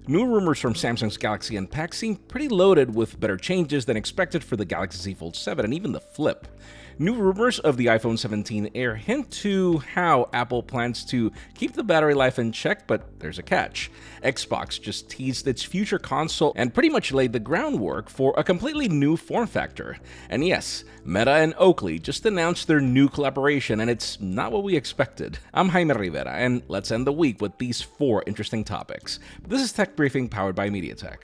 New rumors from Samsung's Galaxy Unpacked seem pretty loaded with better changes than expected for the Galaxy Z Fold7 and even the Flip. New rumors of the iPhone 17 Air hint to how Apple plans to keep the battery life in check, but there's a catch. Xbox just teased its future console and pretty much laid the groundwork for a completely new form factor. And yes, Meta and Oakley just announced their new collaboration, and it's not what we expected. I'm Jaime Rivera, and let's end the week with these 4 interesting topics. This is Tech Briefing powered by MediaTek.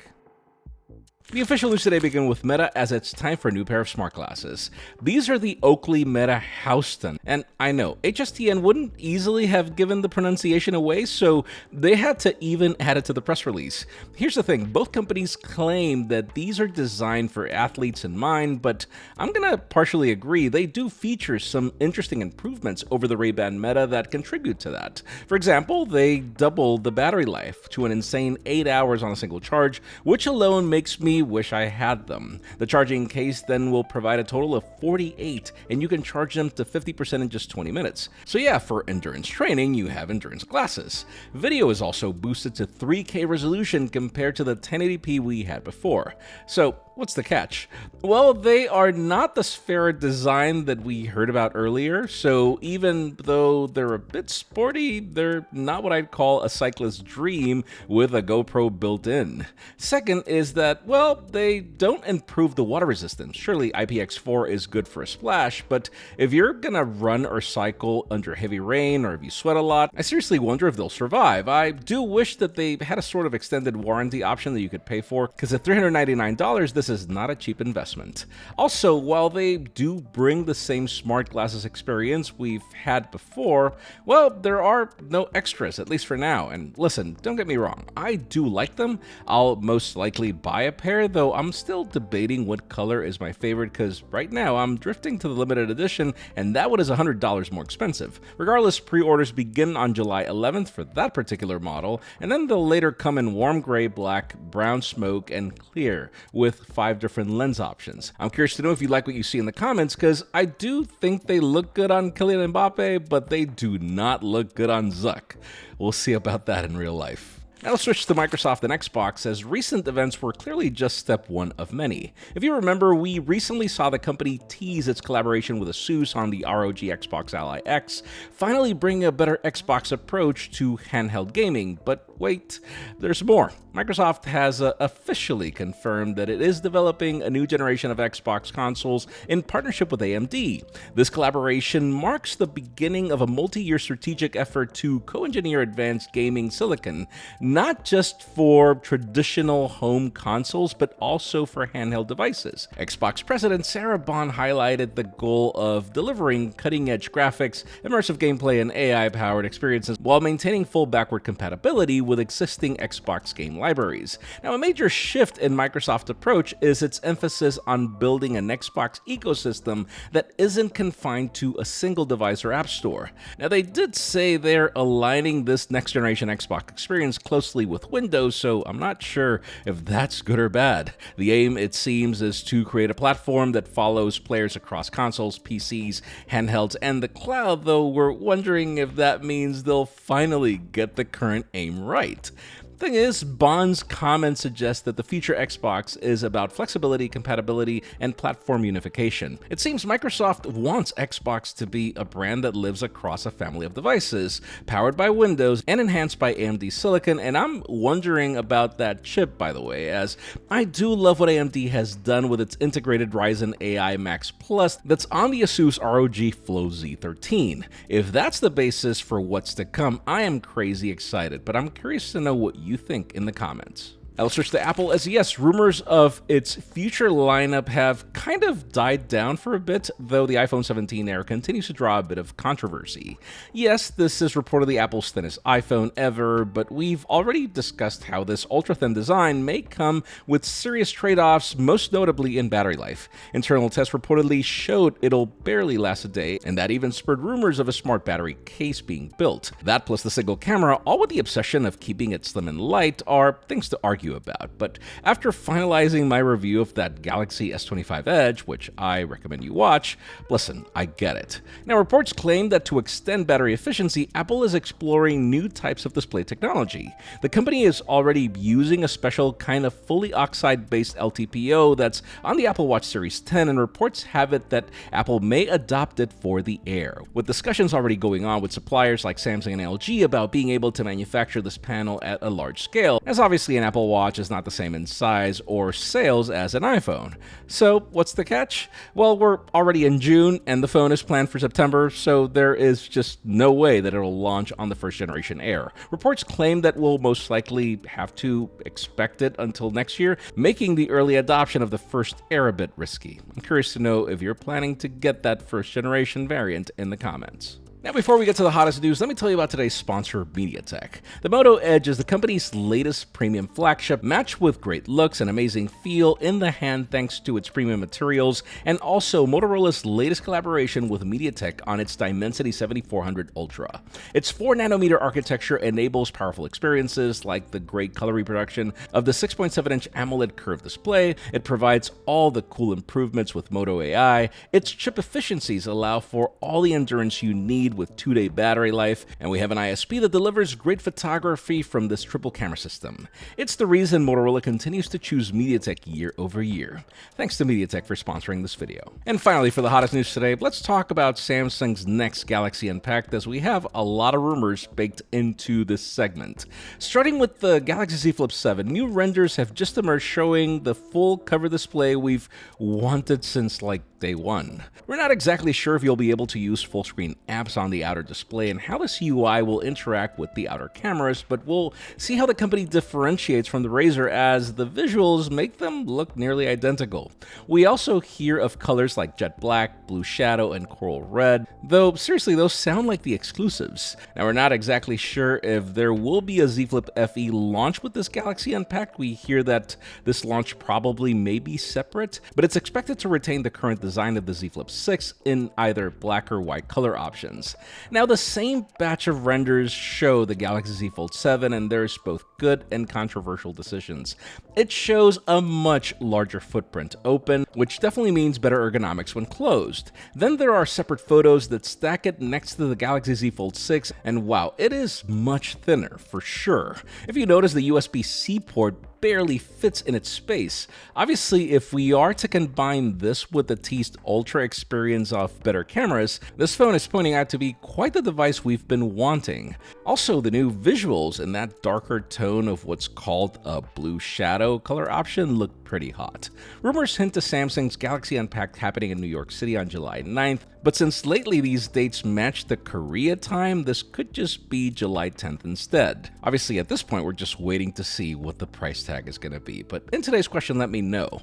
The official news today begin with Meta, as it's time for a new pair of smart glasses. These are the Oakley Meta Houston, and I know HSTN wouldn't easily have given the pronunciation away, so they had to even add it to the press release. Here's the thing, both companies claim that these are designed for athletes in mind, but I'm gonna partially agree. They do feature some interesting improvements over the Ray-Ban Meta that contribute to that. For example, they double the battery life to an insane 8 hours on a single charge, which alone makes me wish I had them. The charging case then will provide a total of 48, and you can charge them to 50% in just 20 minutes. So yeah, for endurance training, you have endurance glasses. Video is also boosted to 3K resolution compared to the 1080p we had before. So what's the catch? Well, they are not the sphere design that we heard about earlier, so even though they're a bit sporty, they're not what I'd call a cyclist's dream with a GoPro built in. Second is that, well, they don't improve the water resistance. Surely IPX4 is good for a splash, but if you're gonna run or cycle under heavy rain or if you sweat a lot, I seriously wonder if they'll survive. I do wish that they had a sort of extended warranty option that you could pay for, because at $399, this is not a cheap investment. Also, while they do bring the same smart glasses experience we've had before, well, there are no extras, at least for now. And listen, don't get me wrong, I do like them. I'll most likely buy a pair, though I'm still debating what color is my favorite, because right now I'm drifting to the limited edition, and that one is $100 more expensive. Regardless, pre-orders begin on July 11th for that particular model, and then they'll later come in warm gray, black, brown smoke, and clear, with 5 different lens options. I'm curious to know if you like what you see in the comments, because I do think they look good on Kylian Mbappe, but they do not look good on Zuck. We'll see about that in real life. Now let's switch to Microsoft and Xbox, as recent events were clearly just step 1 of many. If you remember, we recently saw the company tease its collaboration with ASUS on the ROG Xbox Ally X, finally bringing a better Xbox approach to handheld gaming. But wait, there's more. Microsoft has officially confirmed that it is developing a new generation of Xbox consoles in partnership with AMD. This collaboration marks the beginning of a multi-year strategic effort to co-engineer advanced gaming silicon, not just for traditional home consoles, but also for handheld devices. Xbox President Sarah Bond highlighted the goal of delivering cutting-edge graphics, immersive gameplay, and AI-powered experiences while maintaining full backward compatibility with existing Xbox game libraries. Now, a major shift in Microsoft's approach is its emphasis on building an Xbox ecosystem that isn't confined to a single device or app store. Now, they did say they're aligning this next-generation Xbox experience closely with Windows, so I'm not sure if that's good or bad. The aim, it seems, is to create a platform that follows players across consoles, PCs, handhelds, and the cloud, though we're wondering if that means they'll finally get the current aim right. Thing is, Bond's comments suggest that the future Xbox is about flexibility, compatibility, and platform unification. It seems Microsoft wants Xbox to be a brand that lives across a family of devices, powered by Windows and enhanced by AMD Silicon, and I'm wondering about that chip, by the way, as I do love what AMD has done with its integrated Ryzen AI Max Plus that's on the ASUS ROG Flow Z13. If that's the basis for what's to come, I am crazy excited, but I'm curious to know what you think in the comments. Now let's switch to Apple, as yes, rumors of its future lineup have kind of died down for a bit, though the iPhone 17 Air continues to draw a bit of controversy. Yes, this is reportedly Apple's thinnest iPhone ever, but we've already discussed how this ultra-thin design may come with serious trade-offs, most notably in battery life. Internal tests reportedly showed it'll barely last a day, and that even spurred rumors of a smart battery case being built. That plus the single camera, all with the obsession of keeping it slim and light, are things to argue argue about, but after finalizing my review of that Galaxy S25 Edge, which I recommend you watch, listen, I get it. Now, reports claim that to extend battery efficiency, Apple is exploring new types of display technology. The company is already using a special kind of fully oxide-based LTPO that's on the Apple Watch Series 10, and reports have it that Apple may adopt it for the Air, with discussions already going on with suppliers like Samsung and LG about being able to manufacture this panel at a large scale, as obviously an Apple Watch is not the same in size or sales as an iPhone. So what's the catch? Well, we're already in June and the phone is planned for September, so there is just no way that it'll launch on the first generation Air. Reports claim that we'll most likely have to expect it until next year, making the early adoption of the first Air a bit risky. I'm curious to know if you're planning to get that first generation variant in the comments. Now, before we get to the hottest news, let me tell you about today's sponsor, MediaTek. The Moto Edge is the company's latest premium flagship, matched with great looks and amazing feel in the hand thanks to its premium materials, and also Motorola's latest collaboration with MediaTek on its Dimensity 7400 Ultra. Its 4nm architecture enables powerful experiences like the great color reproduction of the 6.7-inch AMOLED curved display. It provides all the cool improvements with Moto AI. Its chip efficiencies allow for all the endurance you need with 2-day battery life, and we have an ISP that delivers great photography from this triple camera system. It's the reason Motorola continues to choose MediaTek year over year. Thanks to MediaTek for sponsoring this video. And finally, for the hottest news today, let's talk about Samsung's next Galaxy Unpacked, as we have a lot of rumors baked into this segment. Starting with the Galaxy Z Flip7, new renders have just emerged showing the full cover display we've wanted since like day one. We're not exactly sure if you'll be able to use full screen apps on the outer display and how this UI will interact with the outer cameras, but we'll see how the company differentiates from the Razr as the visuals make them look nearly identical. We also hear of colors like jet black, blue shadow, and coral red, though seriously, those sound like the exclusives. Now, we're not exactly sure if there will be a Z Flip FE launch with this Galaxy Unpacked. We hear that this launch probably may be separate, but it's expected to retain the current design of the Z Flip 6 in either black or white color options. Now, the same batch of renders show the Galaxy Z Fold7, and there's both good and controversial decisions. It shows a much larger footprint open, which definitely means better ergonomics when closed. Then there are separate photos that stack it next to the Galaxy Z Fold 6, and wow, it is much thinner for sure. If you notice, the USB-C port barely fits in its space. Obviously, if we are to combine this with the teased Ultra experience of better cameras, this phone is pointing out to be quite the device we've been wanting. Also, the new visuals in that darker tone of what's called a blue shadow color option look pretty hot. Rumors hint to Samsung's Galaxy Unpacked happening in New York City on July 9th, but since lately these dates match the Korea time, this could just be July 10th instead. Obviously, at this point, we're just waiting to see what the price tag is going to be, but in today's question, let me know.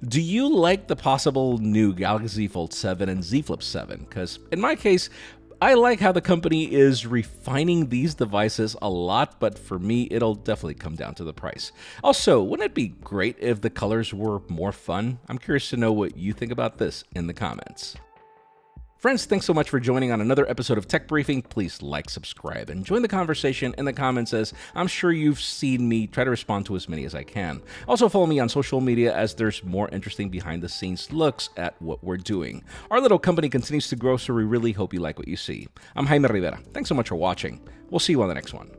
Do you like the possible new Galaxy Fold7 and Z Flip 7? Because in my case, I like how the company is refining these devices a lot, but for me, it'll definitely come down to the price. Also, wouldn't it be great if the colors were more fun? I'm curious to know what you think about this in the comments. Friends, thanks so much for joining on another episode of Tech Briefing. Please like, subscribe, and join the conversation in the comments, as I'm sure you've seen me try to respond to as many as I can. Also, follow me on social media, as there's more interesting behind-the-scenes looks at what we're doing. Our little company continues to grow, so we really hope you like what you see. I'm Jaime Rivera. Thanks so much for watching. We'll see you on the next one.